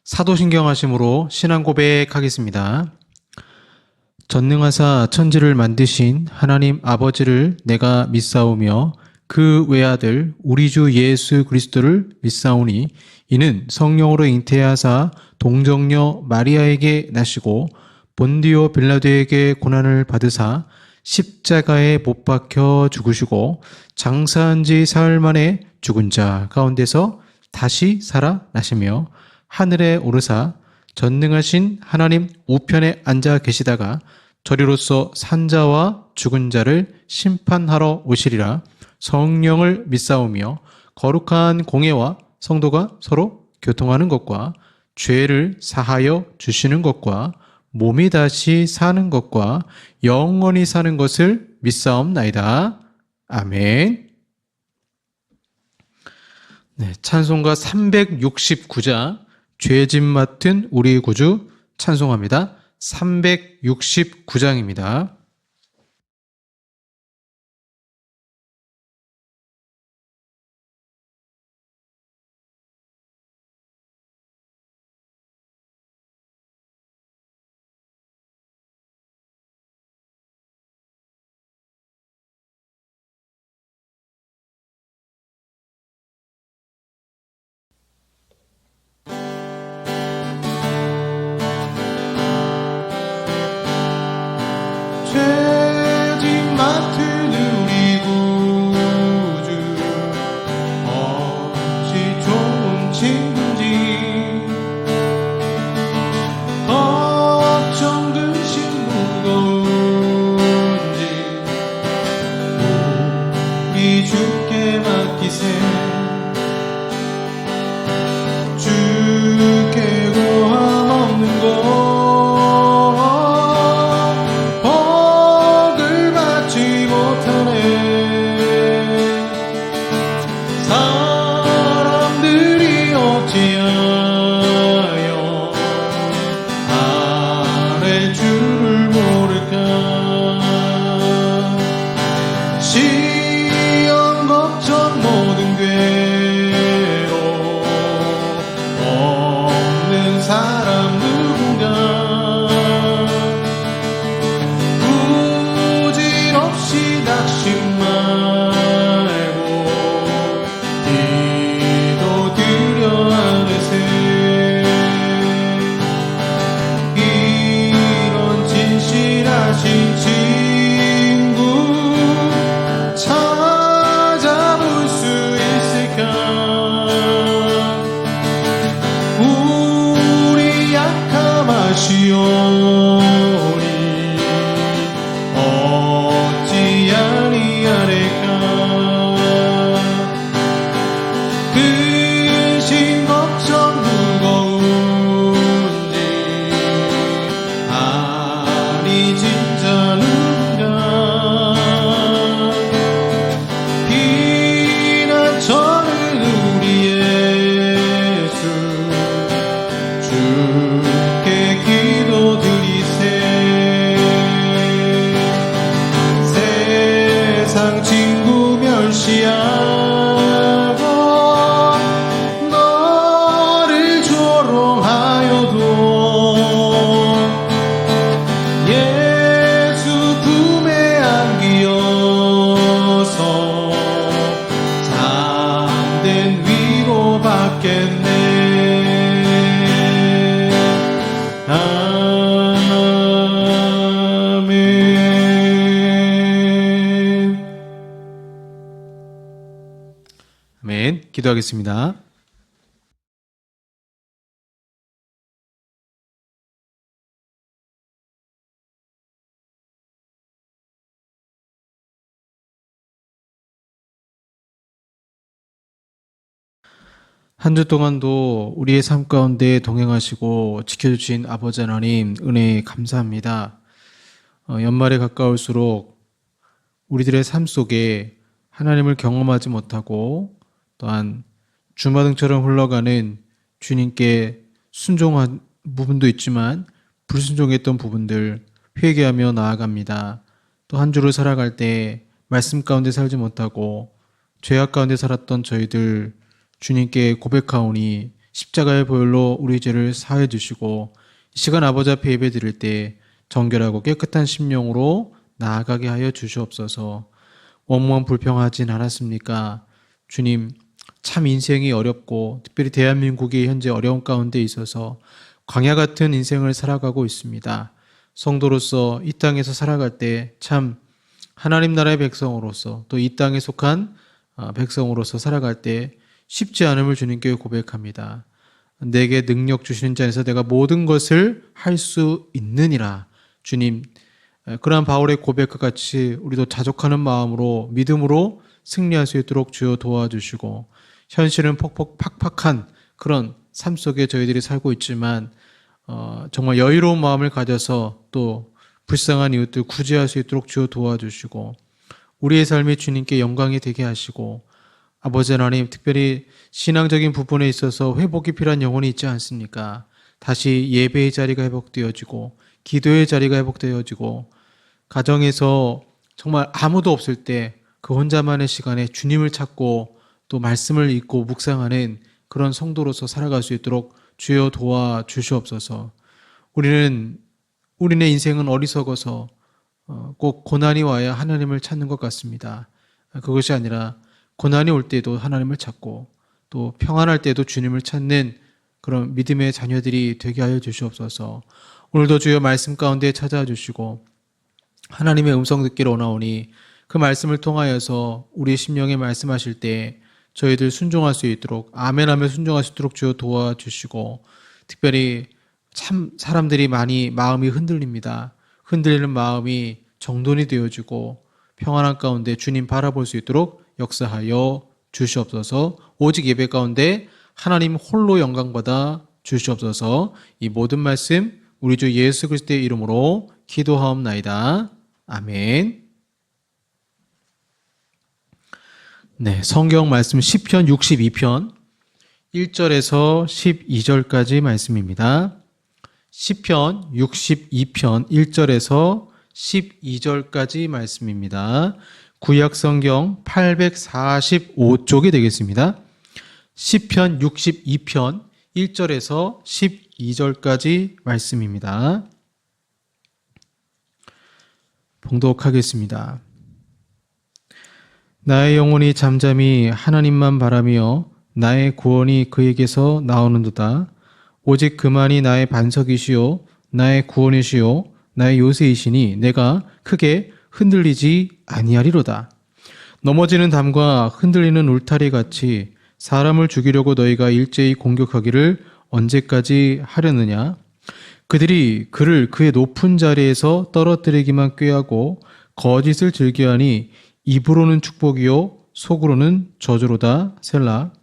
사도신경하심으로 신앙 고백하겠습니다. 전능하사 천지를 만드신 하나님 아버지를 내가 믿사오며 그 외아들 우리 주 예수 그리스도를 믿사오니 이는 성령으로 잉태하사 동정녀 마리아에게 나시고 본디오 빌라도에게 고난을 받으사 십자가에 못 박혀 죽으시고 장사한 지 사흘 만에 죽은 자 가운데서 다시 살아나시며 하늘에 오르사 전능하신 하나님 우편에 앉아 계시다가 저리로서 산자와 죽은 자를 심판하러 오시리라. 성령을 믿사오며 거룩한 공예와 성도가 서로 교통하는 것과 죄를 사하여 주시는 것과 몸이 다시 사는 것과 영원히 사는 것을 믿사옵나이다. 아멘. 네, 찬송가 369자 죄짐 맡은 우리 구주 찬송합니다. 369장입니다. 죄짐 맡은 우리 구주 어찌 좋은 친구인지 걱정 근심 무거운지 우리 주께 맡기세 주께 고함 없는 것 사람들이 어찌하여 아래 줄을 모를까 시험 걱정 모든 괴로 없는 사람 누군가 부질없이 낙심 친구 찾아볼 수 있을까 우리 약함 아시오니 어찌 아니하리까 근심 걱정 무거운지 아니 주께 기도드리세 세상 친구 멸시하고 너를 조롱하여도 예수 품에 안기어서 참된 위로 받겠네 아멘. 기도하겠습니다. 한 주 동안도 우리의 삶 가운데 동행하시고 지켜주신 아버지 하나님 은혜 감사합니다. 연말에 가까울수록 우리들의 삶 속에 하나님을 경험하지 못하고 또한 주마등처럼 흘러가는 주님께 순종한 부분도 있지만 불순종했던 부분들 회개하며 나아갑니다. 또 한 주를 살아갈 때 말씀 가운데 살지 못하고 죄악 가운데 살았던 저희들 주님께 고백하오니 십자가의 보혈로 우리 죄를 사해 주시고 이 시간 아버지 앞에 예배 드릴 때 정결하고 깨끗한 심령으로 나아가게 하여 주시옵소서. 원무한 불평하진 않았습니까? 주님, 참 인생이 어렵고 특별히 대한민국이 현재 어려운 가운데 있어서 광야 같은 인생을 살아가고 있습니다. 성도로서 이 땅에서 살아갈 때 참 하나님 나라의 백성으로서 또 이 땅에 속한 백성으로서 살아갈 때 쉽지 않음을 주님께 고백합니다. 내게 능력 주시는 자 안에서 내가 모든 것을 할 수 있느니라. 주님, 그러한 바울의 고백과 같이 우리도 자족하는 마음으로 믿음으로 승리할 수 있도록 주여 도와주시고, 현실은 팍팍한 그런 삶 속에 저희들이 살고 있지만 정말 여유로운 마음을 가져서 또 불쌍한 이웃들 구제할 수 있도록 주여 도와주시고, 우리의 삶이 주님께 영광이 되게 하시고, 아버지 하나님, 특별히 신앙적인 부분에 있어서 회복이 필요한 영혼이 있지 않습니까? 다시 예배의 자리가 회복되어지고 기도의 자리가 회복되어지고, 가정에서 정말 아무도 없을 때 그 혼자만의 시간에 주님을 찾고 또 말씀을 읽고 묵상하는 그런 성도로서 살아갈 수 있도록 주여 도와주시옵소서. 우리의 인생은 어리석어서 꼭 고난이 와야 하나님을 찾는 것 같습니다. 그것이 아니라 고난이 올 때도 하나님을 찾고 또 평안할 때도 주님을 찾는 그런 믿음의 자녀들이 되게 하여 주시옵소서. 오늘도 주여 말씀 가운데 찾아와 주시고 하나님의 음성 듣기를 원하오니 그 말씀을 통하여서 우리 심령에 말씀하실 때 저희들 순종할 수 있도록, 아멘하며 순종할 수 있도록 주여 도와주시고, 특별히 참 사람들이 많이 마음이 흔들립니다. 흔들리는 마음이 정돈이 되어지고 평안한 가운데 주님 바라볼 수 있도록 역사하여 주시옵소서. 오직 예배 가운데 하나님 홀로 영광받아 주시옵소서. 이 모든 말씀 우리 주 예수 그리스도의 이름으로 기도하옵나이다. 아멘. 네, 성경 말씀 시편 62편 1절에서 12절까지 말씀입니다. 시편 62편 1절에서 12절까지 말씀입니다. 구약 성경 845쪽이 되겠습니다. 시편 62편 1절에서 12절까지 말씀입니다. 봉독하겠습니다. 나의 영혼이 잠잠히 하나님만 바라며 나의 구원이 그에게서 나오는도다. 오직 그만이 나의 반석이시요 나의 구원이시요 나의 요새이시니 내가 크게 흔들리지 아니하리로다. 넘어지는 담과 흔들리는 울타리 같이 사람을 죽이려고 너희가 일제히 공격하기를 언제까지 하려느냐? 그들이 그를 그의 높은 자리에서 떨어뜨리기만 꾀하고 거짓을 즐겨하니 입으로는 축복이요 속으로는 저주로다. 셀라.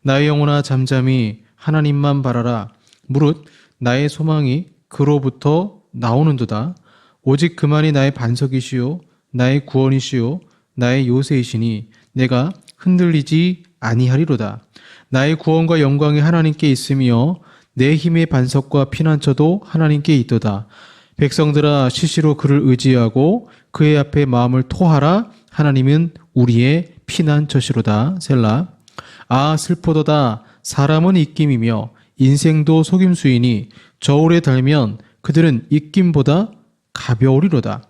나의 영혼아 잠잠히 하나님만 바라라. 무릇 나의 소망이 그로부터 나오는도다. 오직 그만이 나의 반석이시요 나의 구원이시요 나의 요새이시니 내가 흔들리지 아니하리로다. 나의 구원과 영광이 하나님께 있으며 내 힘의 반석과 피난처도 하나님께 있도다. 백성들아 시시로 그를 의지하고 그의 앞에 마음을 토하라. 하나님은 우리의 피난처시로다. 셀라. 아 슬프도다. 사람은 입김이며 인생도 속임수이니 저울에 달면 그들은 입김보다 가벼우리로다.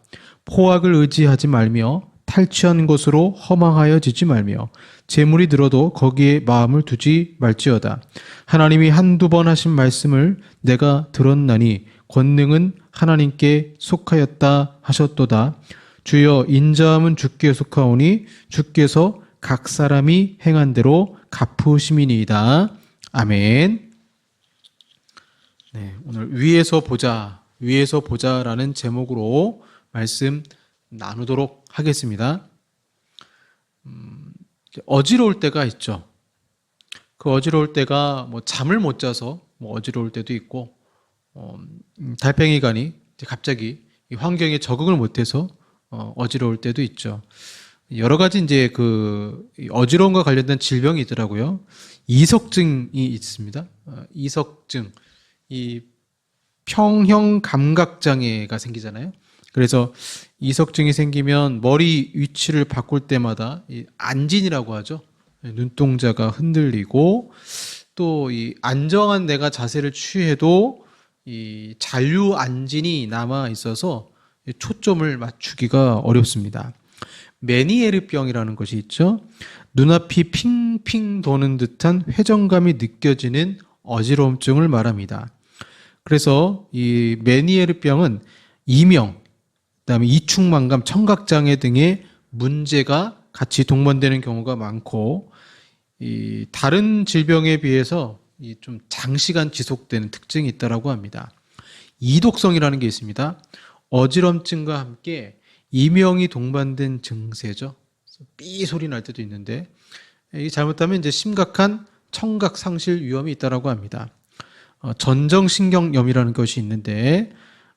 포악을 의지하지 말며 탈취한 것으로 허망하여지지 말며 재물이 들어도 거기에 마음을 두지 말지어다. 하나님이 한두 번 하신 말씀을 내가 들었나니 권능은 하나님께 속하였다 하셨도다. 주여 인자함은 주께 속하오니 주께서 각 사람이 행한 대로 갚으심이니이다. 아멘. 네, 오늘 위에서 보자라는 제목으로 말씀 나누도록 하겠습니다. 어지러울 때가 있죠. 그 어지러울 때가 잠을 못 자서 어지러울 때도 있고, 달팽이관이 갑자기 이 환경에 적응을 못해서 어지러울 때도 있죠. 여러 가지 이제 그 어지러움과 관련된 질병이 있더라고요. 이석증이 있습니다. 이석증, 이 평형 감각 장애가 생기잖아요. 그래서 이석증이 생기면 머리 위치를 바꿀 때마다 안진이라고 하죠. 눈동자가 흔들리고 또 이 안정한 내가 자세를 취해도 이 잔류안진이 남아 있어서 초점을 맞추기가 어렵습니다. 메니에르병이라는 것이 있죠. 눈앞이 핑핑 도는 듯한 회전감이 느껴지는 어지러움증을 말합니다. 그래서 이 메니에르병은 이명, 그다음에 이충만감, 청각장애 등의 문제가 같이 동반되는 경우가 많고, 이 다른 질병에 비해서 이 좀 장시간 지속되는 특징이 있다라고 합니다. 이독성이라는 게 있습니다. 어지럼증과 함께 이명이 동반된 증세죠. 삐 소리 날 때도 있는데, 이게 잘못하면 이제 심각한 청각 상실 위험이 있다라고 합니다. 전정신경염이라는 것이 있는데,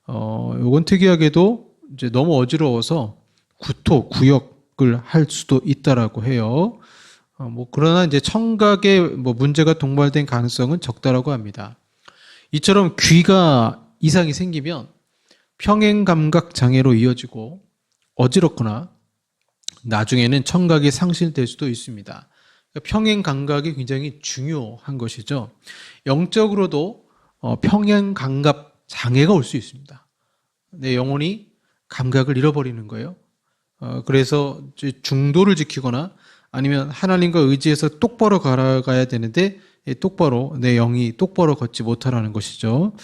이건 특이하게도 이제 너무 어지러워서 구토, 구역을 할 수도 있다라고 해요. 그러나 이제 청각에 문제가 동반된 가능성은 적다라고 합니다. 이처럼 귀가 이상이 생기면 평행 감각 장애로 이어지고 어지럽거나 나중에는 청각이 상실될 수도 있습니다. 평행 감각이 굉장히 중요한 것이죠. 영적으로도 평행 감각 장애가 올 수 있습니다. 내 영혼이 감각을 잃어버리는 거예요. 그래서 중도를 지키거나 아니면 하나님과 의지해서 똑바로 걸어가야 되는데 똑바로 내 영이 똑바로 걷지 못하라는 것이죠.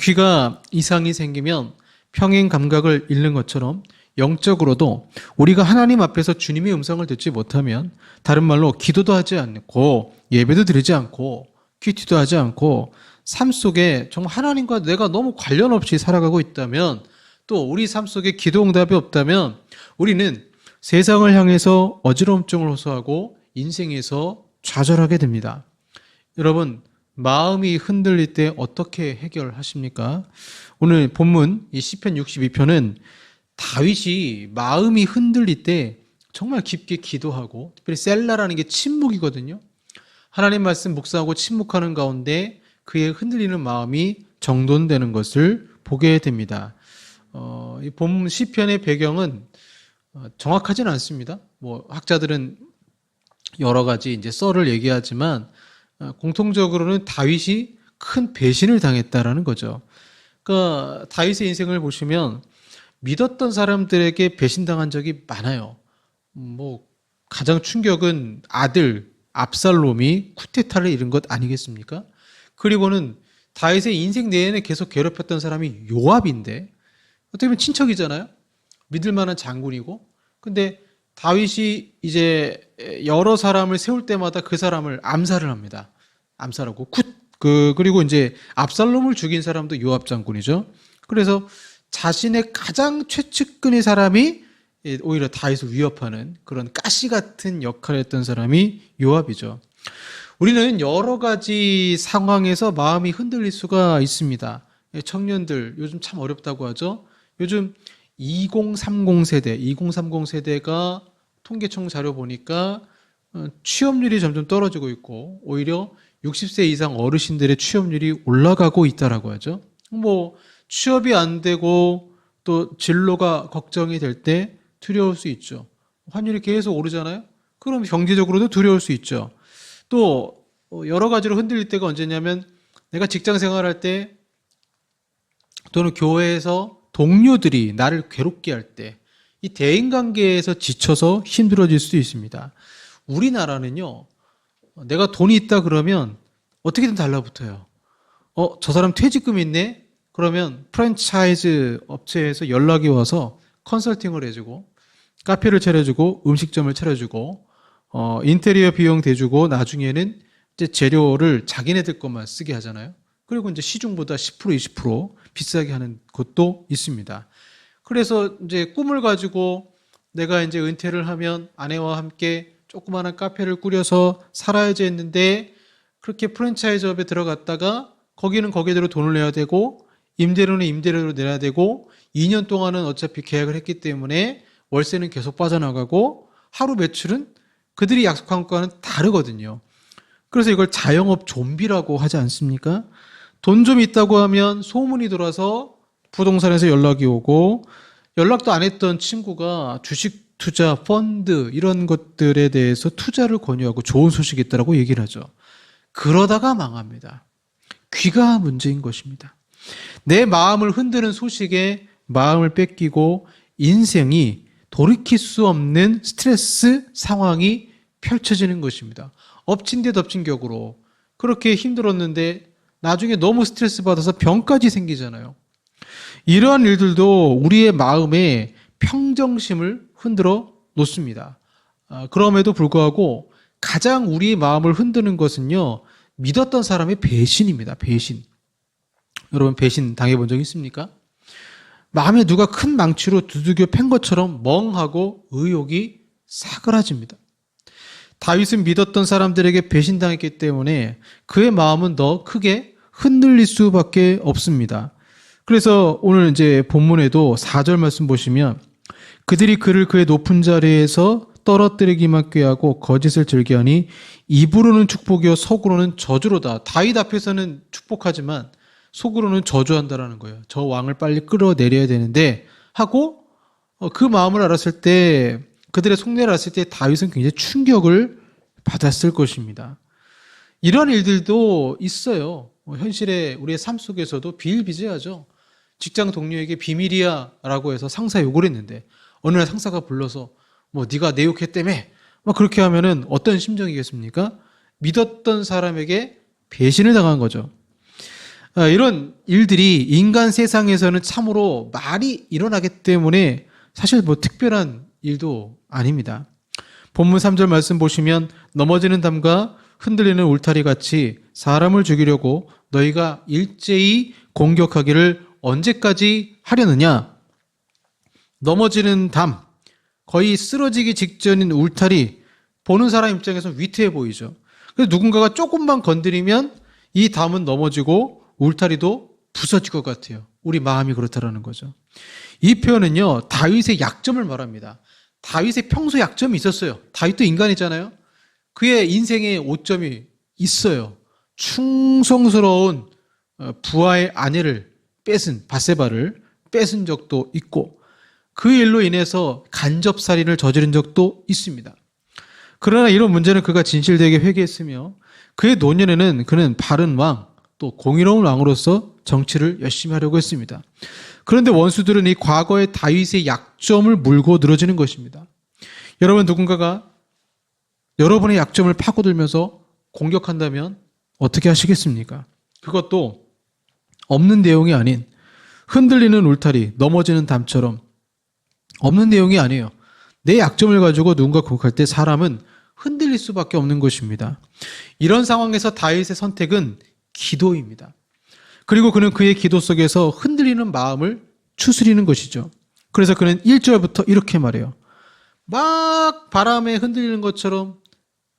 귀가 이상이 생기면 평행 감각을 잃는 것처럼 영적으로도 우리가 하나님 앞에서 주님의 음성을 듣지 못하면, 다른 말로 기도도 하지 않고 예배도 드리지 않고 큐티도 하지 않고 삶 속에 정말 하나님과 내가 너무 관련 없이 살아가고 있다면, 또 우리 삶 속에 기도 응답이 없다면 우리는 세상을 향해서 어지러움증을 호소하고 인생에서 좌절하게 됩니다. 여러분, 마음이 흔들릴 때 어떻게 해결하십니까? 오늘 본문 이 시편 62편은 다윗이 마음이 흔들릴 때 정말 깊게 기도하고, 특별히 셀라라는 게 침묵이거든요. 하나님 말씀 묵상하고 침묵하는 가운데 그의 흔들리는 마음이 정돈되는 것을 보게 됩니다. 이 본문 시편의 배경은 정확하진 않습니다. 학자들은 여러 가지 이제 썰을 얘기하지만 공통적으로는 다윗이 큰 배신을 당했다라는 거죠. 그러니까 다윗의 인생을 보시면 믿었던 사람들에게 배신당한 적이 많아요. 가장 충격은 아들 압살롬이 쿠데타를 이룬 것 아니겠습니까? 그리고는 다윗의 인생 내내 계속 괴롭혔던 사람이 요압인데, 어떻게 보면 친척이잖아요. 믿을 만한 장군이고. 근데 다윗이 이제 여러 사람을 세울 때마다 그 사람을 암살을 합니다. 암살하고 그리고 이제 압살롬을 죽인 사람도 요압 장군이죠. 그래서 자신의 가장 최측근의 사람이 오히려 다윗을 위협하는 그런 가시 같은 역할을 했던 사람이 요압이죠. 우리는 여러 가지 상황에서 마음이 흔들릴 수가 있습니다. 청년들 요즘 참 어렵다고 하죠. 요즘 2030 세대가 통계청 자료 보니까 취업률이 점점 떨어지고 있고, 오히려 60세 이상 어르신들의 취업률이 올라가고 있다라고 하죠. 취업이 안 되고 또 진로가 걱정이 될 때 두려울 수 있죠. 환율이 계속 오르잖아요. 그럼 경제적으로도 두려울 수 있죠. 또 여러 가지로 흔들릴 때가 언제냐면, 내가 직장 생활할 때 또는 교회에서 동료들이 나를 괴롭게 할 때, 이 대인관계에서 지쳐서 힘들어질 수도 있습니다. 우리나라는요, 내가 돈이 있다 그러면 어떻게든 달라붙어요. 저 사람 퇴직금 있네? 그러면 프랜차이즈 업체에서 연락이 와서 컨설팅을 해주고, 카페를 차려주고, 음식점을 차려주고, 인테리어 비용 대주고, 나중에는 이제 재료를 자기네들 것만 쓰게 하잖아요. 그리고 이제 시중보다 10%, 20% 비싸게 하는 것도 있습니다. 그래서 이제 꿈을 가지고 내가 이제 은퇴를 하면 아내와 함께 조그마한 카페를 꾸려서 살아야지 했는데, 그렇게 프랜차이즈업에 들어갔다가 거기는 거기대로 돈을 내야 되고, 임대료는 임대료로 내야 되고, 2년 동안은 어차피 계약을 했기 때문에 월세는 계속 빠져나가고, 하루 매출은 그들이 약속한 것과는 다르거든요. 그래서 이걸 자영업 좀비라고 하지 않습니까? 돈 좀 있다고 하면 소문이 돌아서 부동산에서 연락이 오고, 연락도 안 했던 친구가 주식 투자, 펀드 이런 것들에 대해서 투자를 권유하고 좋은 소식이 있다라고 얘기를 하죠. 그러다가 망합니다. 귀가 문제인 것입니다. 내 마음을 흔드는 소식에 마음을 뺏기고 인생이 돌이킬 수 없는 스트레스 상황이 펼쳐지는 것입니다. 엎친 데 덮친 격으로 그렇게 힘들었는데 나중에 너무 스트레스 받아서 병까지 생기잖아요. 이러한 일들도 우리의 마음에 평정심을 흔들어 놓습니다. 그럼에도 불구하고 가장 우리의 마음을 흔드는 것은요, 믿었던 사람의 배신입니다. 배신. 여러분 배신 당해본 적 있습니까? 마음에 누가 큰 망치로 두들겨 팬 것처럼 멍하고 의욕이 사그라집니다. 다윗은 믿었던 사람들에게 배신당했기 때문에 그의 마음은 더 크게 흔들릴 수밖에 없습니다. 그래서 오늘 이제 본문에도 4절 말씀 보시면 그들이 그를 그의 높은 자리에서 떨어뜨리기만 꾀하고 거짓을 즐겨하니 입으로는 축복이요 속으로는 저주로다. 다윗 앞에서는 축복하지만 속으로는 저주한다라는 거예요. 저 왕을 빨리 끌어내려야 되는데 하고 그 마음을 알았을 때 그들의 속내를 알았을 때 다윗은 굉장히 충격을 받았을 것입니다. 이런 일들도 있어요. 현실에 우리의 삶 속에서도 비일비재하죠. 직장 동료에게 비밀이야 라고 해서 상사 욕을 했는데 어느 날 상사가 불러서 뭐 네가 내 욕했다며 막 그렇게 하면은 어떤 심정이겠습니까? 믿었던 사람에게 배신을 당한 거죠. 이런 일들이 인간 세상에서는 참으로 많이 일어나기 때문에 사실 뭐 특별한 일도 아닙니다. 본문 3절 말씀 보시면 넘어지는 담과 흔들리는 울타리 같이 사람을 죽이려고 너희가 일제히 공격하기를 언제까지 하려느냐? 넘어지는 담, 거의 쓰러지기 직전인 울타리, 보는 사람 입장에서 위태해 보이죠. 그래서 누군가가 조금만 건드리면 이 담은 넘어지고 울타리도 부서질 것 같아요. 우리 마음이 그렇다라는 거죠. 이 표현은요, 다윗의 약점을 말합니다. 다윗의 평소 약점이 있었어요. 다윗도 인간이잖아요. 그의 인생의 오점이 있어요. 충성스러운 부하의 아내를 뺏은, 밧세바를 뺏은 적도 있고 그 일로 인해서 간접살인을 저지른 적도 있습니다. 그러나 이런 문제는 그가 진실되게 회개했으며 그의 노년에는 그는 바른 왕, 또 공의로운 왕으로서 정치를 열심히 하려고 했습니다. 그런데 원수들은 이 과거의 다윗의 약점을 물고 늘어지는 것입니다. 여러분 누군가가 여러분의 약점을 파고들면서 공격한다면 어떻게 하시겠습니까? 그것도 없는 내용이 아닌 흔들리는 울타리, 넘어지는 담처럼 없는 내용이 아니에요. 내 약점을 가지고 누군가 공격할 때 사람은 흔들릴 수밖에 없는 것입니다. 이런 상황에서 다윗의 선택은 기도입니다. 그리고 그는 그의 기도 속에서 흔들리는 마음을 추스리는 것이죠. 그래서 그는 1절부터 이렇게 말해요. 막 바람에 흔들리는 것처럼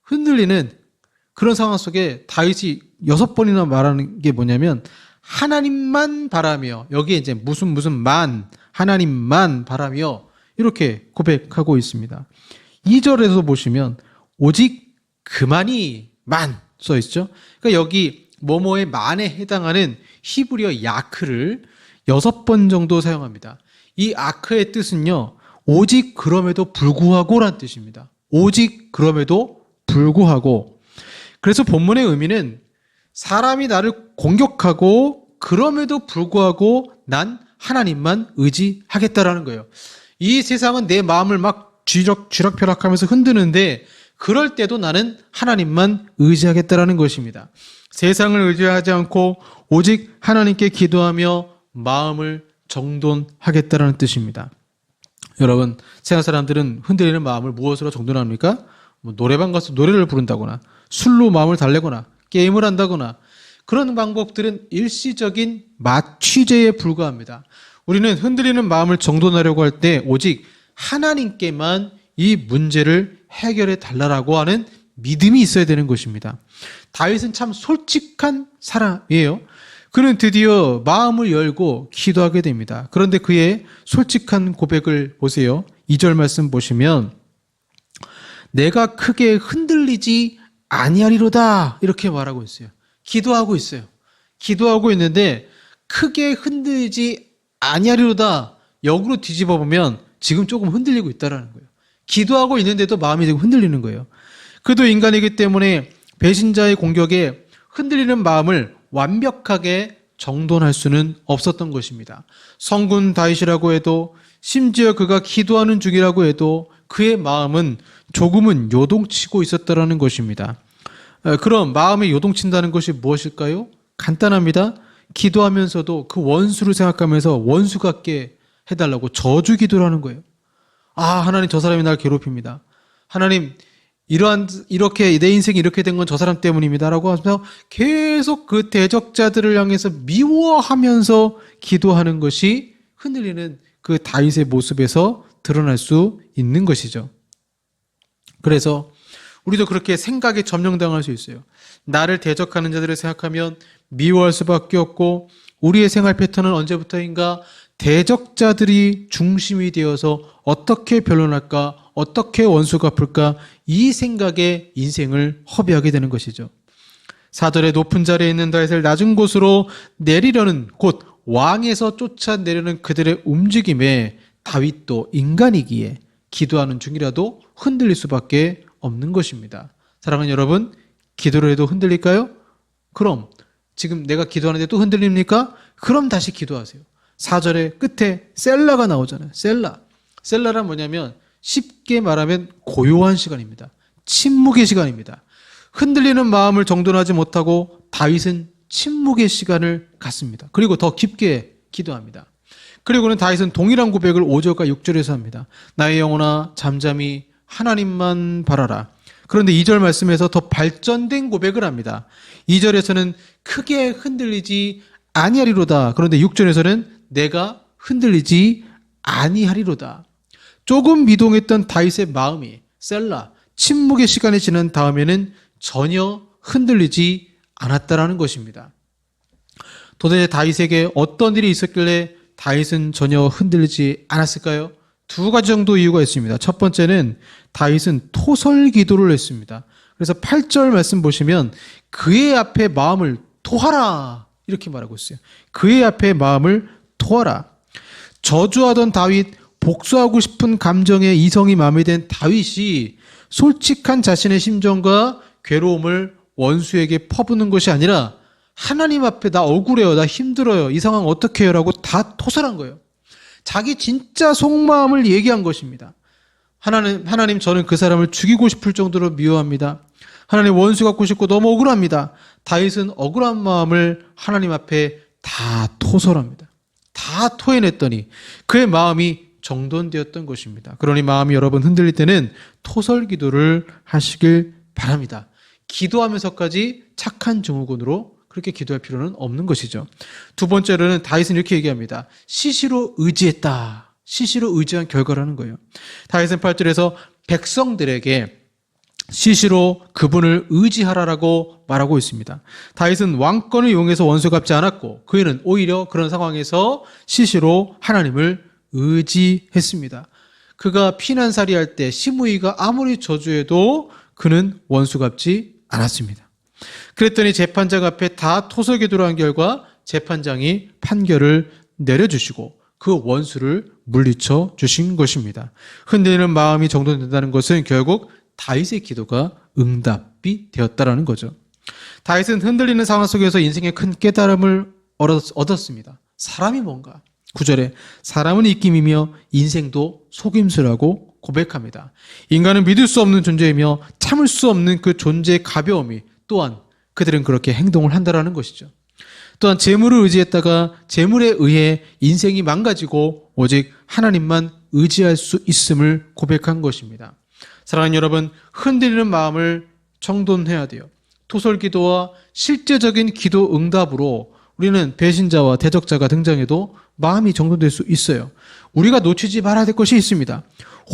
흔들리는 그런 상황 속에 다윗이 6번이나 말하는 게 뭐냐면 하나님만 바라며, 여기에 이제 무슨 만, 하나님만 바라며 이렇게 고백하고 있습니다. 2절에서 보시면 오직 그만이 만 써 있죠. 그러니까 여기 뭐뭐의 만에 해당하는 히브리어 야크를 6번 정도 사용합니다. 이 아크의 뜻은요, 오직 그럼에도 불구하고란 뜻입니다. 오직 그럼에도 불구하고. 그래서 본문의 의미는 사람이 나를 공격하고 그럼에도 불구하고 난 하나님만 의지하겠다라는 거예요. 이 세상은 내 마음을 막 쥐락펴락하면서 흔드는데 그럴 때도 나는 하나님만 의지하겠다라는 것입니다. 세상을 의지하지 않고 오직 하나님께 기도하며 마음을 정돈하겠다라는 뜻입니다. 여러분, 세상 사람들은 흔들리는 마음을 무엇으로 정돈합니까? 노래방 가서 노래를 부른다거나 술로 마음을 달래거나 게임을 한다거나 그런 방법들은 일시적인 마취제에 불과합니다. 우리는 흔들리는 마음을 정돈하려고 할 때 오직 하나님께만 이 문제를 해결해 달라고 하는 믿음이 있어야 되는 것입니다. 다윗은 참 솔직한 사람이에요. 그는 드디어 마음을 열고 기도하게 됩니다. 그런데 그의 솔직한 고백을 보세요. 2절 말씀 보시면 내가 크게 흔들리지 아니하리로다 이렇게 말하고 있어요. 기도하고 있어요. 기도하고 있는데 크게 흔들리지 아니하리로다 역으로 뒤집어 보면 지금 조금 흔들리고 있다는 거예요. 기도하고 있는데도 마음이 지금 흔들리는 거예요. 그도 인간이기 때문에 배신자의 공격에 흔들리는 마음을 완벽하게 정돈할 수는 없었던 것입니다. 성군 다윗이라고 해도 심지어 그가 기도하는 중이라고 해도 그의 마음은 조금은 요동치고 있었다라는 것입니다. 그럼 마음이 요동친다는 것이 무엇일까요? 간단합니다. 기도하면서도 그 원수를 생각하면서 원수 같게 해달라고 저주 기도를 하는 거예요. 하나님, 저 사람이 날 괴롭힙니다. 하나님, 이렇게 내 인생이 이렇게 된 건 저 사람 때문입니다 라고 하면서 계속 그 대적자들을 향해서 미워하면서 기도하는 것이 흔들리는 그 다윗의 모습에서 드러날 수 있는 것이죠. 그래서 우리도 그렇게 생각에 점령당할 수 있어요. 나를 대적하는 자들을 생각하면 미워할 수밖에 없고, 우리의 생활 패턴은 언제부터인가 대적자들이 중심이 되어서 어떻게 변론할까, 어떻게 원수가 풀까, 이 생각에 인생을 허비하게 되는 것이죠. 4절에 높은 자리에 있는 다윗을 낮은 곳으로 내리려는, 곧 왕에서 쫓아내려는 그들의 움직임에 다윗도 인간이기에 기도하는 중이라도 흔들릴 수밖에 없는 것입니다. 사랑하는 여러분, 기도를 해도 흔들릴까요? 그럼 지금 내가 기도하는데 또 흔들립니까? 그럼 다시 기도하세요. 4절의 끝에 셀라가 나오잖아요. 셀라란 뭐냐면 쉽게 말하면 고요한 시간입니다. 침묵의 시간입니다. 흔들리는 마음을 정돈하지 못하고 다윗은 침묵의 시간을 갖습니다. 그리고 더 깊게 기도합니다. 그리고는 다윗은 동일한 고백을 5절과 6절에서 합니다. 나의 영혼아 잠잠히 하나님만 바라라. 그런데 2절 말씀에서 더 발전된 고백을 합니다. 2절에서는 크게 흔들리지 아니하리로다. 그런데 6절에서는 내가 흔들리지 아니하리로다. 조금 미동했던 다윗의 마음이 셀라, 침묵의 시간이 지난 다음에는 전혀 흔들리지 않았다라는 것입니다. 도대체 다윗에게 어떤 일이 있었길래 다윗은 전혀 흔들리지 않았을까요? 두 가지 정도 이유가 있습니다. 첫 번째는 다윗은 토설 기도를 했습니다. 그래서 8절 말씀 보시면 그의 앞에 마음을 토하라 이렇게 말하고 있어요. 그의 앞에 마음을 토하라. 저주하던 다윗, 복수하고 싶은 감정에 이성이 마비된 다윗이 솔직한 자신의 심정과 괴로움을 원수에게 퍼부는 것이 아니라 하나님 앞에 나 억울해요, 나 힘들어요, 이 상황 어떻게 해요? 라고 다 토설한 거예요. 자기 진짜 속마음을 얘기한 것입니다. 하나님 저는 그 사람을 죽이고 싶을 정도로 미워합니다. 하나님 원수 갖고 싶고 너무 억울합니다. 다윗은 억울한 마음을 하나님 앞에 다 토설합니다. 다 토해냈더니 그의 마음이 정돈되었던 것입니다. 그러니 마음이 여러분 흔들릴 때는 토설 기도를 하시길 바랍니다. 기도하면서까지 착한 증후군으로 그렇게 기도할 필요는 없는 것이죠. 두 번째로는 다윗은 이렇게 얘기합니다. 시시로 의지했다. 시시로 의지한 결과라는 거예요. 다윗은 8절에서 백성들에게 시시로 그분을 의지하라라고 말하고 있습니다. 다윗은 왕권을 이용해서 원수 갚지 않았고 그는 오히려 그런 상황에서 시시로 하나님을 의지했습니다. 그가 피난살이할 때 시므이가 아무리 저주해도 그는 원수 갚지 않았습니다. 그랬더니 재판장 앞에 다 토설기도를 한 결과 재판장이 판결을 내려주시고 그 원수를 물리쳐 주신 것입니다. 흔들리는 마음이 정돈된다는 것은 결국 다윗의 기도가 응답이 되었다라는 거죠. 다윗은 흔들리는 상황 속에서 인생의 큰 깨달음을 얻었습니다. 사람이 뭔가? 9절에 사람은 입김이며 인생도 속임수라고 고백합니다. 인간은 믿을 수 없는 존재이며 참을 수 없는 그 존재의 가벼움이 또한 그들은 그렇게 행동을 한다라는 것이죠. 또한 재물을 의지했다가 재물에 의해 인생이 망가지고 오직 하나님만 의지할 수 있음을 고백한 것입니다. 사랑하는 여러분, 흔들리는 마음을 정돈해야 돼요. 토설기도와 실제적인 기도 응답으로 우리는 배신자와 대적자가 등장해도 마음이 정돈될 수 있어요. 우리가 놓치지 말아야 될 것이 있습니다.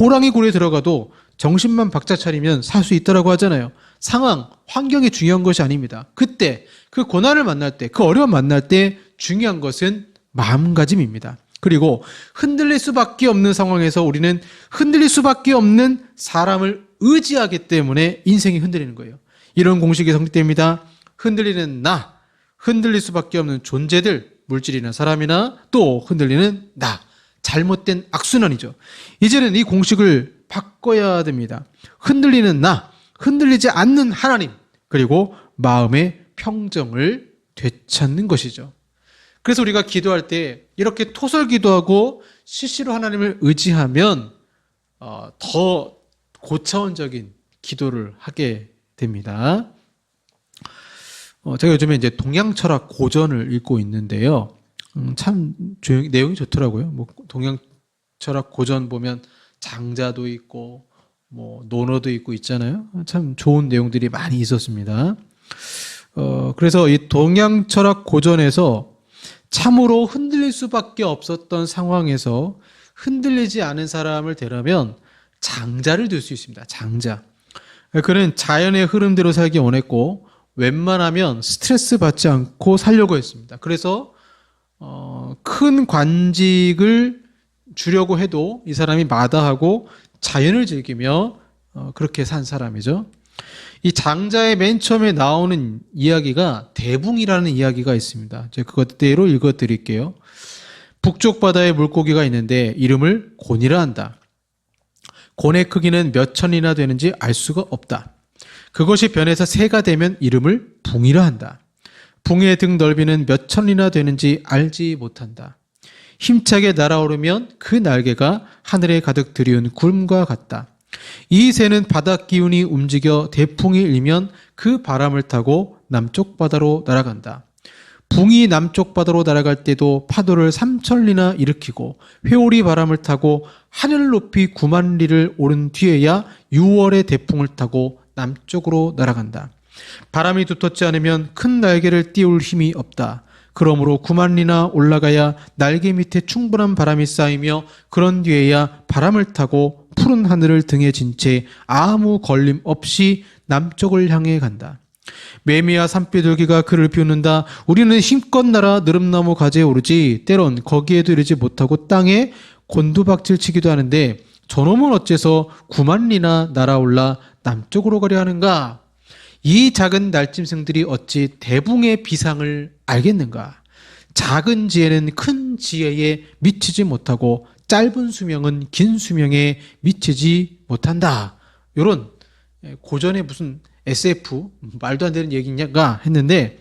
호랑이 굴에 들어가도 정신만 박자 차리면 살 수 있다라고 하잖아요. 상황, 환경이 중요한 것이 아닙니다. 그때 그 고난을 만날 때, 그 어려움 만날 때 중요한 것은 마음가짐입니다. 그리고 흔들릴 수밖에 없는 상황에서 우리는 흔들릴 수밖에 없는 사람을 의지하기 때문에 인생이 흔들리는 거예요. 이런 공식이 성립됩니다. 흔들리는 나, 흔들릴 수밖에 없는 존재들, 물질이나 사람이나 또 흔들리는 나, 잘못된 악순환이죠. 이제는 이 공식을 바꿔야 됩니다. 흔들리는 나, 흔들리지 않는 하나님, 그리고 마음의 평정을 되찾는 것이죠. 그래서 우리가 기도할 때 이렇게 토설 기도하고 실시로 하나님을 의지하면 더 고차원적인 기도를 하게 됩니다. 제가 요즘에 이제 동양 철학 고전을 읽고 있는데요. 참 내용이 좋더라고요. 뭐 동양 철학 고전 보면 장자도 있고 뭐 논어도 있고 있잖아요. 참 좋은 내용들이 많이 있었습니다. 그래서 이 동양 철학 고전에서 참으로 흔들릴 수밖에 없었던 상황에서 흔들리지 않은 사람을 대라면 장자를 들 수 있습니다. 장자. 그는 자연의 흐름대로 살기 원했고 웬만하면 스트레스 받지 않고 살려고 했습니다. 그래서 큰 관직을 주려고 해도 이 사람이 마다하고 자연을 즐기며 그렇게 산 사람이죠. 이 장자의 맨 처음에 나오는 이야기가 대붕이라는 이야기가 있습니다. 제가 그것대로 읽어드릴게요. 북쪽 바다에 물고기가 있는데 이름을 곤이라 한다. 곤의 크기는 몇 천이나 되는지 알 수가 없다. 그것이 변해서 새가 되면 이름을 붕이라 한다. 붕의 등 넓이는 몇 천이나 되는지 알지 못한다. 힘차게 날아오르면 그 날개가 하늘에 가득 들이운 구름과 같다. 이 새는 바다 기운이 움직여 대풍이 일면 그 바람을 타고 남쪽 바다로 날아간다. 붕이 남쪽 바다로 날아갈 때도 파도를 3천리나 일으키고 회오리 바람을 타고 하늘 높이 9만 리를 오른 뒤에야 6월의 대풍을 타고 남쪽으로 날아간다. 바람이 두텁지 않으면 큰 날개를 띄울 힘이 없다. 그러므로 9만 리나 올라가야 날개 밑에 충분한 바람이 쌓이며 그런 뒤에야 바람을 타고 푸른 하늘을 등에 진 채 아무 걸림 없이 남쪽을 향해 간다. 매미와 산비둘기가 그를 비웃는다. 우리는 힘껏 날아 느릅나무 가지에 오르지 때론 거기에도 이르지 못하고 땅에 곤두박질 치기도 하는데 저놈은 어째서 9만 리나 날아올라 남쪽으로 가려 하는가? 이 작은 날짐승들이 어찌 대붕의 비상을 알겠는가? 작은 지혜는 큰 지혜에 미치지 못하고 짧은 수명은 긴 수명에 미치지 못한다. 이런 고전의 무슨 SF 말도 안 되는 얘기냐가 했는데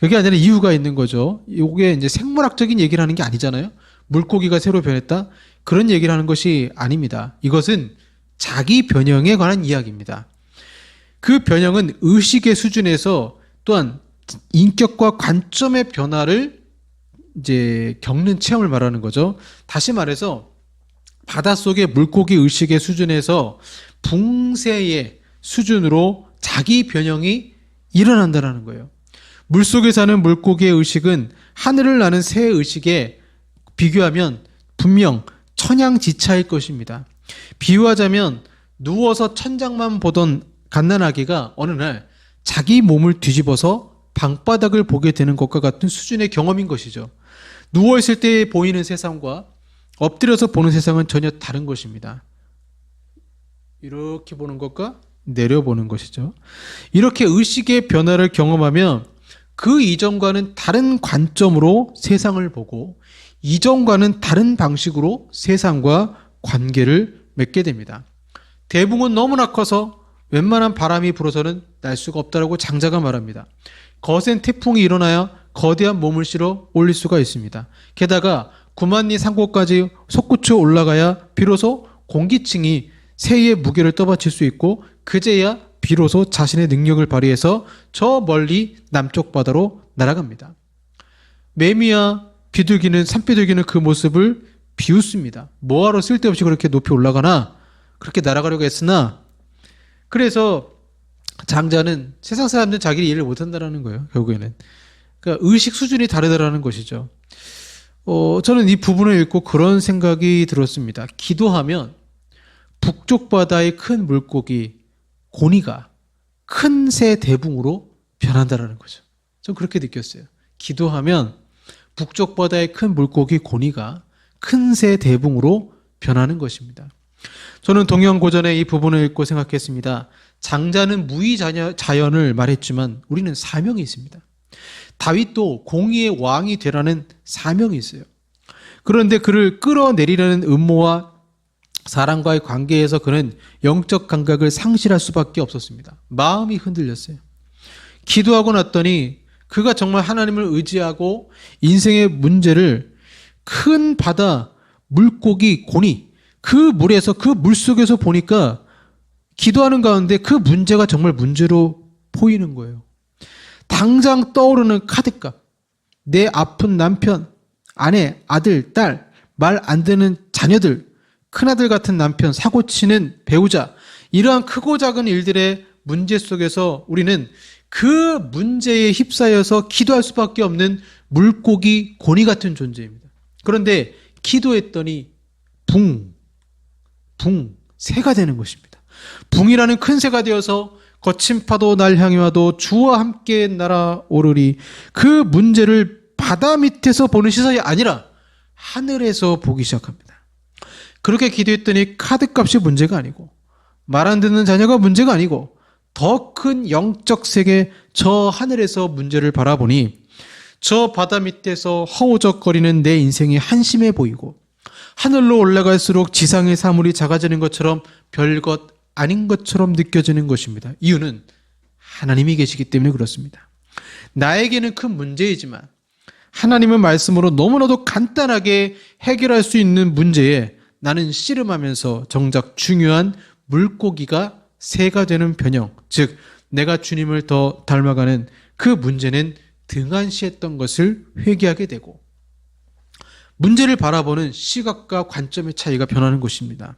그게 아니라 이유가 있는 거죠. 이게 이제 생물학적인 얘기를 하는 게 아니잖아요. 물고기가 새로 변했다 그런 얘기를 하는 것이 아닙니다. 이것은 자기 변형에 관한 이야기입니다. 그 변형은 의식의 수준에서 또한 인격과 관점의 변화를 이제 겪는 체험을 말하는 거죠. 다시 말해서 바닷속의 물고기 의식의 수준에서 붕새의 수준으로 자기 변형이 일어난다는 거예요. 물속에 사는 물고기의 의식은 하늘을 나는 새 의식에 비교하면 분명 천양지차일 것입니다. 비유하자면 누워서 천장만 보던 갓난아기가 어느 날 자기 몸을 뒤집어서 방바닥을 보게 되는 것과 같은 수준의 경험인 것이죠. 누워있을 때 보이는 세상과 엎드려서 보는 세상은 전혀 다른 것입니다. 이렇게 보는 것과 내려보는 것이죠. 이렇게 의식의 변화를 경험하면 그 이전과는 다른 관점으로 세상을 보고 이전과는 다른 방식으로 세상과 관계를 맺게 됩니다. 대붕은 너무나 커서 웬만한 바람이 불어서는 날 수가 없다라고 장자가 말합니다. 거센 태풍이 일어나야 거대한 몸을 실어 올릴 수가 있습니다. 게다가 9만 리 산고까지 솟구쳐 올라가야 비로소 공기층이 새의 무게를 떠받칠 수 있고 그제야 비로소 자신의 능력을 발휘해서 저 멀리 남쪽 바다로 날아갑니다. 매미와 비둘기는 산비둘기는 그 모습을 비웃습니다. 뭐하러 쓸데없이 그렇게 높이 올라가나 그렇게 날아가려고 했으나 그래서 장자는 세상 사람들은 자기를 이해를 못한다는 거예요. 결국에는. 그러니까 의식 수준이 다르다라는 것이죠. 저는 이 부분을 읽고 그런 생각이 들었습니다. 기도하면 북쪽 바다의 큰 물고기 고니가 큰 새 대붕으로 변한다라는 거죠. 전 그렇게 느꼈어요. 기도하면 북쪽 바다의 큰 물고기 고니가 큰 새 대붕으로 변하는 것입니다. 저는 동양고전의 이 부분을 읽고 생각했습니다. 장자는 무의자연을 말했지만 우리는 사명이 있습니다. 다윗도 공의의 왕이 되라는 사명이 있어요. 그런데 그를 끌어내리려는 음모와 사람과의 관계에서 그는 영적 감각을 상실할 수밖에 없었습니다. 마음이 흔들렸어요. 기도하고 났더니 그가 정말 하나님을 의지하고 인생의 문제를 큰 바다, 물고기, 고니 그 물에서 그 물속에서 보니까 기도하는 가운데 그 문제가 정말 문제로 보이는 거예요. 당장 떠오르는 카드값, 내 아픈 남편, 아내, 아들, 딸, 말 안 듣는 자녀들, 큰아들 같은 남편, 사고치는 배우자, 이러한 크고 작은 일들의 문제 속에서 우리는 그 문제에 휩싸여서 기도할 수밖에 없는 물고기, 고니 같은 존재입니다. 그런데 기도했더니 새가 되는 것입니다. 붕이라는 큰 새가 되어서 거친 파도 날 향해 와도 주와 함께 날아오르리. 그 문제를 바다 밑에서 보는 시선이 아니라 하늘에서 보기 시작합니다. 그렇게 기도했더니 카드값이 문제가 아니고 말 안 듣는 자녀가 문제가 아니고 더 큰 영적 세계 저 하늘에서 문제를 바라보니 저 바다 밑에서 허우적거리는 내 인생이 한심해 보이고 하늘로 올라갈수록 지상의 사물이 작아지는 것처럼 별것 아닌 것처럼 느껴지는 것입니다. 이유는 하나님이 계시기 때문에 그렇습니다. 나에게는 큰 문제이지만 하나님의 말씀으로 너무나도 간단하게 해결할 수 있는 문제에 나는 씨름하면서 정작 중요한 물고기가 새가 되는 변형, 즉 내가 주님을 더 닮아가는 그 문제는 등한시했던 것을 회개하게 되고 문제를 바라보는 시각과 관점의 차이가 변하는 것입니다.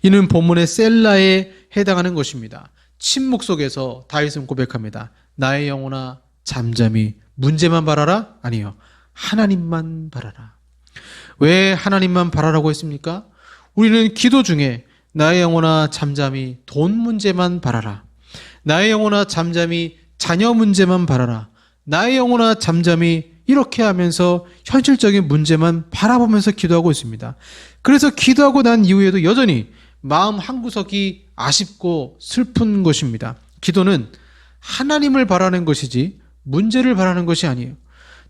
이는 본문의 셀라에 해당하는 것입니다. 침묵 속에서 다윗은 고백합니다. 나의 영혼아 잠잠히 문제만 바라라? 아니요. 하나님만 바라라. 왜 하나님만 바라라고 했습니까? 우리는 기도 중에 나의 영혼아 잠잠히 돈 문제만 바라라. 나의 영혼아 잠잠히 자녀 문제만 바라라. 나의 영혼아 잠잠히 이렇게 하면서 현실적인 문제만 바라보면서 기도하고 있습니다. 그래서 기도하고 난 이후에도 여전히 마음 한구석이 아쉽고 슬픈 것입니다. 기도는 하나님을 바라는 것이지 문제를 바라는 것이 아니에요.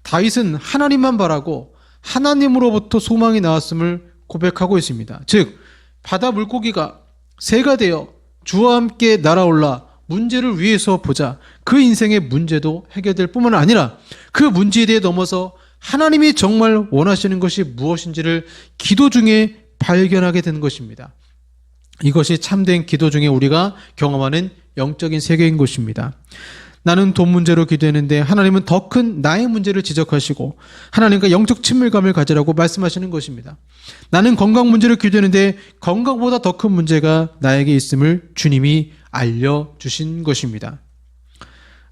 다윗은 하나님만 바라고 하나님으로부터 소망이 나왔음을 고백하고 있습니다. 즉 바다 물고기가 새가 되어 주와 함께 날아올라 문제를 위해서 보자. 그 인생의 문제도 해결될 뿐만 아니라 그 문제에 대해 넘어서 하나님이 정말 원하시는 것이 무엇인지를 기도 중에 발견하게 된 것입니다. 이것이 참된 기도 중에 우리가 경험하는 영적인 세계인 것입니다. 나는 돈 문제로 기도했는데 하나님은 더 큰 나의 문제를 지적하시고 하나님과 영적 친밀감을 가지라고 말씀하시는 것입니다. 나는 건강 문제로 기도했는데 건강보다 더 큰 문제가 나에게 있음을 주님이 알려주신 것입니다.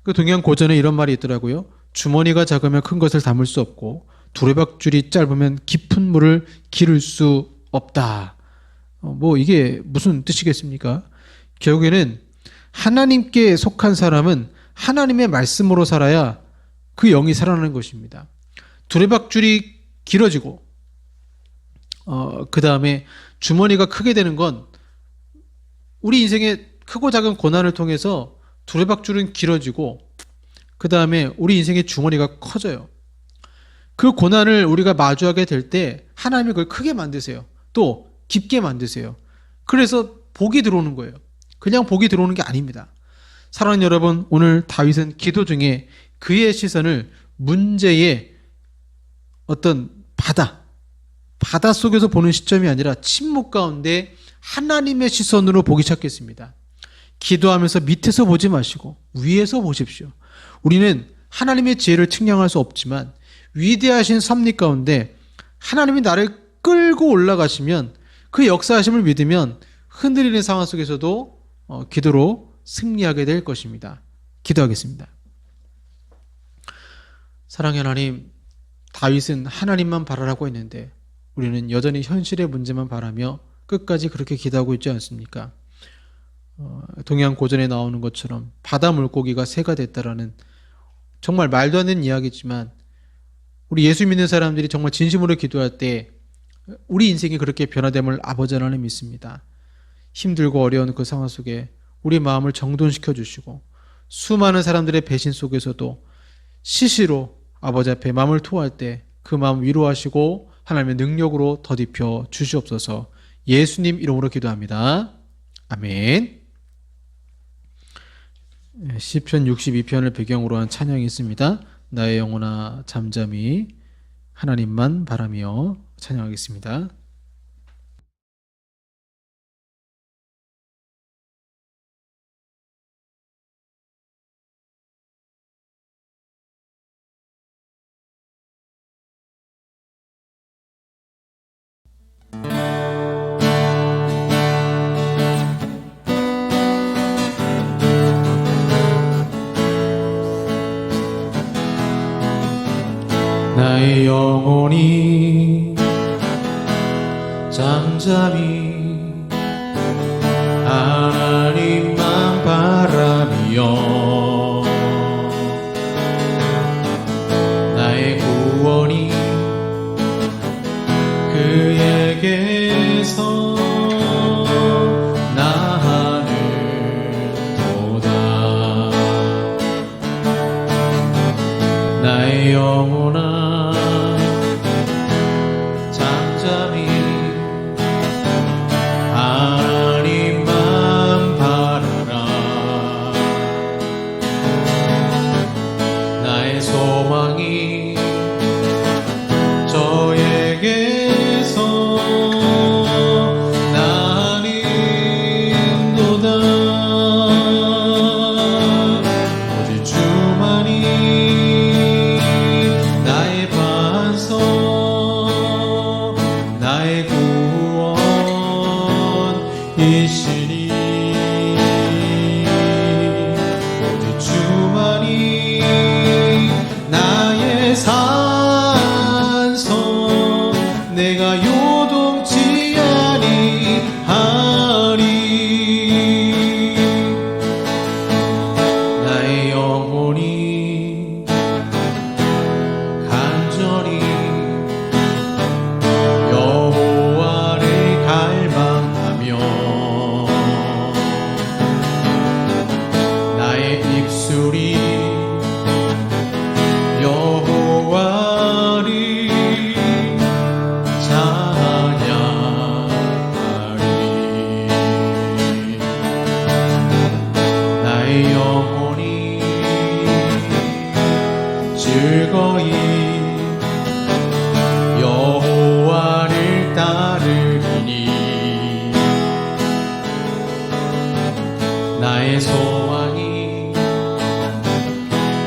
그 동양 고전에 이런 말이 있더라고요. 주머니가 작으면 큰 것을 담을 수 없고 두레박줄이 짧으면 깊은 물을 기를 수 없다. 이게 무슨 뜻이겠습니까? 결국에는 하나님께 속한 사람은 하나님의 말씀으로 살아야 그 영이 살아나는 것입니다. 두레박줄이 길어지고 그 다음에 주머니가 크게 되는 건 우리 인생의 크고 작은 고난을 통해서 두레박줄은 길어지고 그 다음에 우리 인생의 주머니가 커져요. 그 고난을 우리가 마주하게 될 때 하나님이 그걸 크게 만드세요. 또 깊게 만드세요. 그래서 복이 들어오는 거예요. 그냥 복이 들어오는 게 아닙니다. 사랑하는 여러분, 오늘 다윗은 기도 중에 그의 시선을 문제의 어떤 바다 속에서 보는 시점이 아니라 침묵 가운데 하나님의 시선으로 보기 시작했습니다. 기도하면서 밑에서 보지 마시고 위에서 보십시오. 우리는 하나님의 지혜를 측량할 수 없지만 위대하신 섭리 가운데 하나님이 나를 끌고 올라가시면 그 역사하심을 믿으면 흔들리는 상황 속에서도 기도로 승리하게 될 것입니다. 기도하겠습니다. 사랑의 하나님, 다윗은 하나님만 바라라고 했는데 우리는 여전히 현실의 문제만 바라며 끝까지 그렇게 기도하고 있지 않습니까? 동양 고전에 나오는 것처럼 바다 물고기가 새가 됐다라는 정말 말도 안 되는 이야기지만 우리 예수 믿는 사람들이 정말 진심으로 기도할 때 우리 인생이 그렇게 변화됨을 아버지 하나님 믿습니다. 힘들고 어려운 그 상황 속에 우리 마음을 정돈시켜 주시고 수많은 사람들의 배신 속에서도 시시로 아버지 앞에 마음을 토할 때 그 마음 위로하시고 하나님의 능력으로 더딥혀 주시옵소서. 예수님 이름으로 기도합니다. 아멘. 시편 62편을 배경으로 한 찬양이 있습니다. 나의 영혼아 잠잠히 하나님만 바라며 찬양하겠습니다. 나의 영혼이 잠잠히 하나님만 바라며 나의 구원이 그에게서 나하는도다. 나의 영혼아 잠잠히 하나님만 바라라. 나의 소망이 저에게서 나는도다. 오직 주만이 나의 반석 나의 구원이시니 오직 주만이 나의 산성 내가 요동치 아니하리. 나의 영혼이 간절히 여호와를 갈망하며 나의 입술이 여호와를 찬양하리. 나의 영혼이 즐거이 여호와를 따르리니 나의 소망이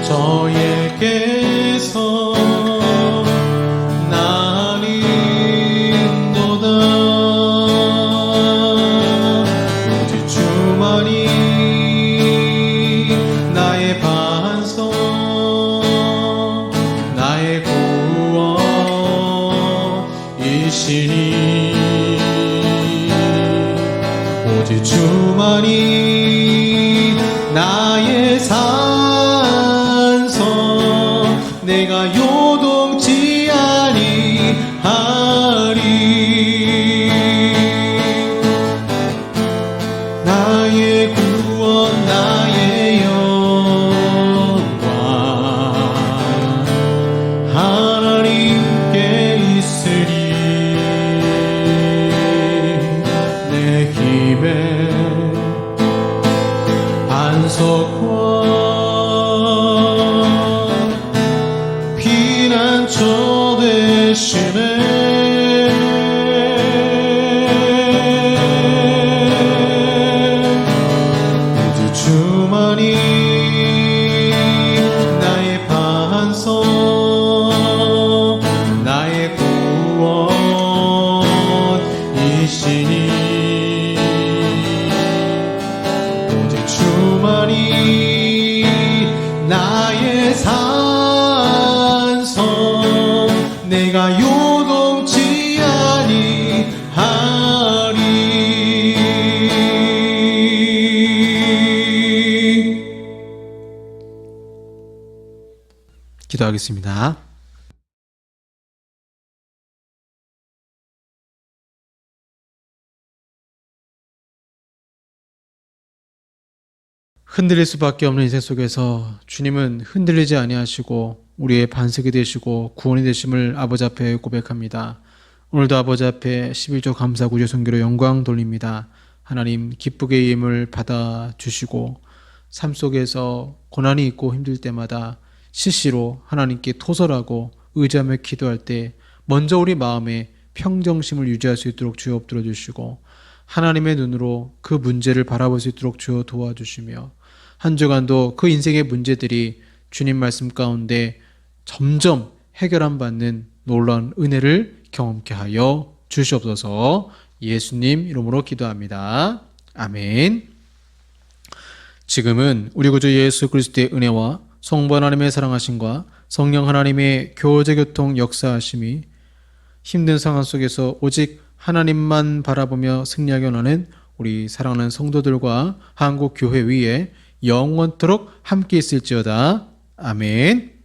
저에게서 나는도다. 오직 주만이 나의 반석 나의 구원이시니 오직 주만이 나의 산성 내가 요동치 아니하리. 나의 구원 나의 영광 하나님께 있으리. 내 힘의 반석과 피난처 되시네. 오직 주만이 나의 반석 나의 구원이시니 오직 주만이 나의 산성 내가 요동치 아니하리. 기도하겠습니다. 흔들릴 수밖에 없는 인생 속에서 주님은 흔들리지 아니하시고 우리의 반석이 되시고 구원이 되심을 아버지 앞에 고백합니다. 오늘도 아버지 앞에 11조 감사구제 선교로 영광 돌립니다. 하나님 기쁘게 이 예물 받아주시고 삶 속에서 고난이 있고 힘들 때마다 시시로 하나님께 토설하고 의지하며 기도할 때 먼저 우리 마음에 평정심을 유지할 수 있도록 주여 엎드려 주시고 하나님의 눈으로 그 문제를 바라볼 수 있도록 주여 도와주시며 한 주간도 그 인생의 문제들이 주님 말씀 가운데 점점 해결함 받는 놀라운 은혜를 경험케 하여 주시옵소서. 예수님 이름으로 기도합니다. 아멘. 지금은 우리 구주 예수 그리스도의 은혜와 성부 하나님의 사랑하심과 성령 하나님의 교제 교통 역사하심이 힘든 상황 속에서 오직 하나님만 바라보며 승리하기 원하는 우리 사랑하는 성도들과 한국 교회 위에 영원토록 함께 있을지어다. 아멘.